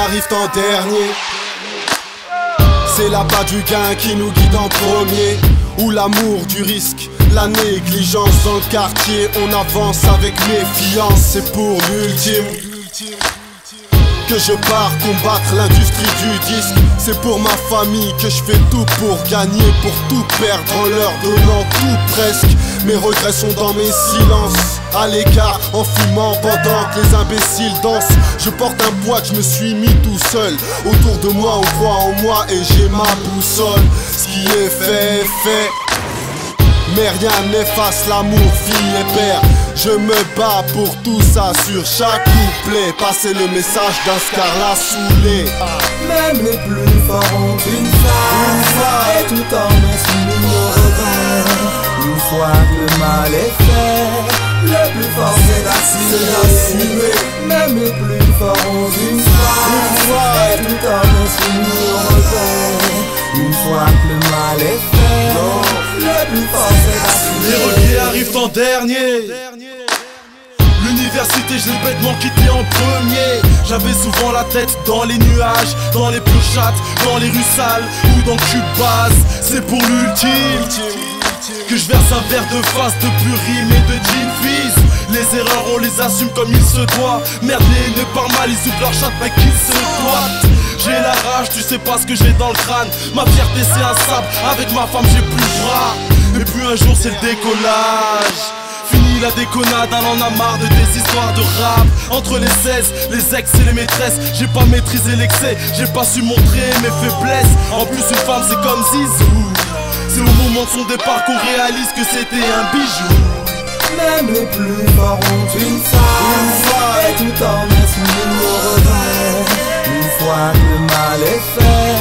arrivent en dernier. C'est l'appât du gain qui nous guide en premier. Ou l'amour du risque, la négligence dans le quartier. On avance avec méfiance, c'est pour l'ultime que je pars combattre l'industrie du disque. C'est pour ma famille que je fais tout pour gagner, pour tout perdre en leur donnant tout presque. Mes regrets sont dans mes silences, à l'écart, en fumant pendant que les imbéciles dansent. Je porte un poids que je me suis mis tout seul. Autour de moi on croit en moi et j'ai ma boussole. Ce qui est fait est fait, mais rien n'efface l'amour, fille et père. Je me bats pour tout ça sur chaque couplet. Passer le message d'un Scarla saoulé. Même les plus forts ont une faille, et tout en essuie nos regrets. Une fois que le mal est fait, le plus fort c'est d'assumer. Même les plus forts ont une faille, et tout en essuie nos regrets. Une fois que le mal est fait, le plus fort c'est d'assumer. Les reliés arrivent en dernier. L'université, je l'ai bêtement quitté en premier. J'avais souvent la tête dans les nuages, dans les pures chattes, dans les rues sales ou dans Cubase. C'est pour l'ultime que je verse un verre de face de pur rime et de gin fizz. Les erreurs on les assume comme il se doit. Merde, les haineux par mal, ils ouvrent leur chatte mais qu'ils se doivent. J'ai la rage, tu sais pas ce que j'ai dans le crâne. Ma fierté c'est un sable, avec ma femme j'ai plus le bras. Et puis un jour c'est le décollage. Fini la déconnade, elle en a marre de tes histoires de rap. Entre les 16, les ex et les maîtresses, j'ai pas maîtrisé l'excès, j'ai pas su montrer mes faiblesses. En plus une femme c'est comme Zizou. C'est au moment de son départ qu'on réalise que c'était un bijou. Même les plus forts ont une faille, et tout en essuie nos regrets. Une fois que le mal est fait,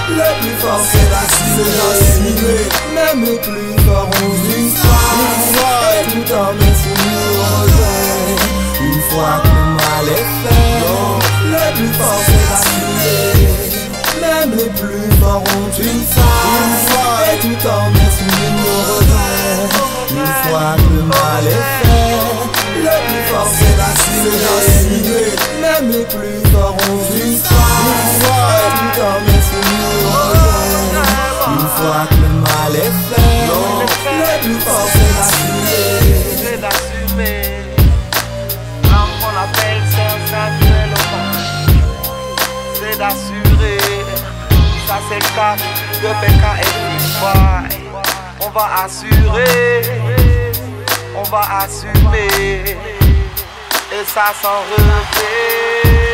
le plus fort c'est d'assumer. Même les plus forts ont une faille, et tout en essuie nos regrets. Une fois que le mal est fait, le plus fort c'est d'assumer. Même les plus forts ont une faille, et tout en essuie nos regrets. Une fois que le mal est fait, le plus fort c'est d'assumer. Même les plus forts ont une faille, et tout en essuie nos regrets. Une fois que le mal est fait, le plus fort c'est d'assumer. L'homme qu'on appelle Saint-Samuel, c'est d'assurer. Ça c'est le cas de PK et Fight. On va assurer, on va assumer, et ça sans regret.